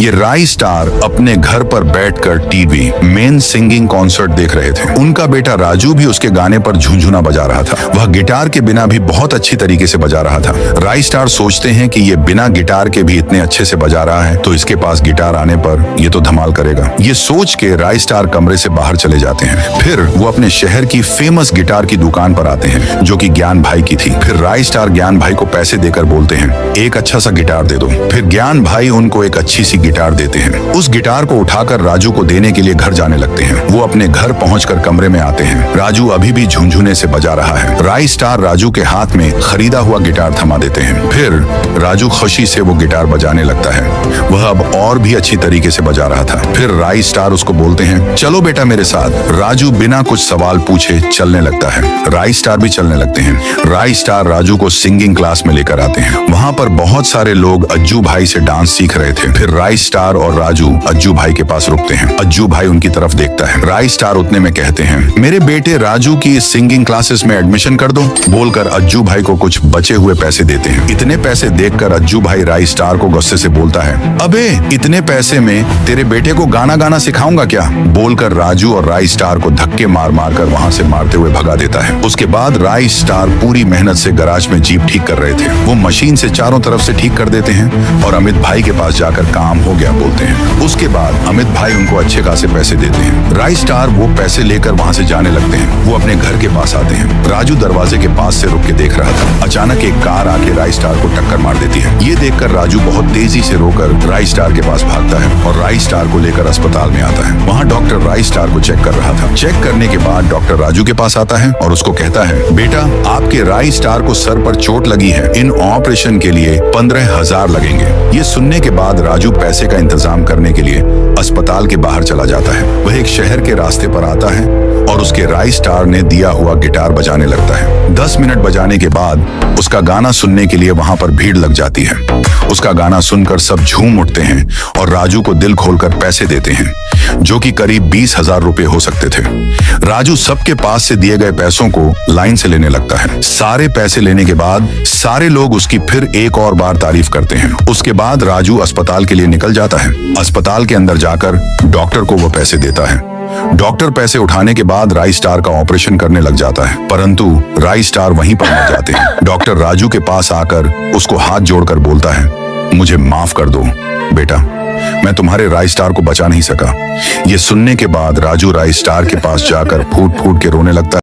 ये राई स्टार अपने घर पर बैठकर टीवी मेन सिंगिंग कॉन्सर्ट देख रहे थे। उनका बेटा राजू भी उसके गाने पर झुनझुना बजा रहा था। वह गिटार के बिना भी बहुत अच्छी तरीके से बजा रहा था। राई स्टार सोचते हैं कि ये बिना गिटार के भी इतने अच्छे से बजा रहा है तो इसके पास गिटार आने पर ये तो धमाल करेगा। ये सोच के राई स्टार कमरे से बाहर चले जाते हैं। फिर वो अपने शहर की फेमस गिटार की दुकान पर आते हैं जो कि ज्ञान भाई की थी। फिर राई स्टार ज्ञान भाई को पैसे देकर बोलते हैं एक अच्छा सा गिटार दे दो। फिर ज्ञान भाई उनको एक अच्छी सी गिटार देते हैं। उस गिटार को उठाकर राजू को देने के लिए घर जाने लगते हैं। वो अपने घर पहुंचकर कमरे में आते हैं। राजू अभी भी झुनझुने से बजा रहा है। राई स्टार राजू के हाथ में खरीदा हुआ गिटार थमा देते हैं। फिर राजू खुशी से वो गिटार बजाने लगता है। वह अब और भी अच्छी तरीके से बजा रहा था। फिर राई स्टार उसको बोलते हैं चलो बेटा मेरे साथ। राजू बिना कुछ सवाल पूछे चलने लगता है। राई स्टार भी चलने लगते हैं। राई स्टार राजू को सिंगिंग क्लास में लेकर आते हैं। वहाँ पर बहुत सारे लोग अज्जू भाई से डांस सीख रहे थे। फिर राई स्टार और राजू अज्जू भाई के पास रुकते हैं। अज्जू भाई उनकी तरफ देखता है। राई स्टार उतने में कहते हैं मेरे बेटे राजू की सिंगिंग क्लासेस में एडमिशन कर दो। बोलकर अज्जू भाई को कुछ बचे हुए पैसे देते हैं। इतने पैसे देखकर अज्जू भाई राई स्टार को गुस्से से बोलता है अबे इतने पैसे में तेरे बेटे को गाना गाना सिखाऊंगा क्या। बोलकर राजू और राई स्टार को धक्के मार मार कर वहाँ से मारते हुए भगा देता है। उसके बाद राई स्टार पूरी मेहनत से गराज में जीप ठीक कर रहे थे। वो मशीन से चारों तरफ से ठीक कर देते हैं और अमित भाई के पास जाकर काम हो गया बोलते हैं। उसके बाद अमित भाई उनको अच्छे खासे पैसे देते हैं। राई स्टार वो पैसे लेकर वहाँ से जाने लगते हैं। वो अपने घर के पास आते हैं। राजू दरवाजे के पास से रुक के देख रहा था। अचानक एक कार आके राई स्टार को टक्कर मार देती है। ये देखकर राजू बहुत तेजी से रोकर राई स्टार के पास भागता है और राई स्टार को लेकर अस्पताल में आता है। वहाँ डॉक्टर राई स्टार को चेक कर रहा था। चेक करने के बाद डॉक्टर राजू के पास आता है और उसको कहता है बेटा आपके राई स्टार को सर पर चोट लगी है। इन ऑपरेशन के लिए 15,000 लगेंगे। ये सुनने के बाद राजू पैसे का इंतजाम करने के लिए अस्पताल के बाहर चला जाता है। वह एक शहर के रास्ते पर आता है और उसके राई स्टार ने दिया हुआ गिटार बजाने लगता है। 10 मिनट बजाने के बाद उसका गाना सुनने के लिए वहां पर भीड़ लग जाती है। उसका गाना सुनकर सब झूम उठते हैं और राजू को दिल खोलकर पैसे देते हैं जो कि करीब 20,000 रुपए हो सकते थे। राजू सबके पास से दिए गए पैसों को लाइन से लेने लगता है। सारे पैसे लेने के बाद सारे लोग उसकी फिर एक और बार तारीफ करते हैं। उसके बाद राजू अस्पताल के लिए निकल जाता है। अस्पताल के अंदर जाकर डॉक्टर को वो पैसे देता है। डॉक्टर पैसे उठाने के बाद राई स्टार का ऑपरेशन करने लग जाता है परंतु राई स्टार वहीं पर मर जाते हैं। डॉक्टर राजू के पास आकर उसको हाथ जोड़कर बोलता है मुझे माफ कर दो बेटा, मैं तुम्हारे राई स्टार को बचा नहीं सका। ये सुनने के बाद राजू राई स्टार के पास जाकर फूट फूट के रोने लगता है।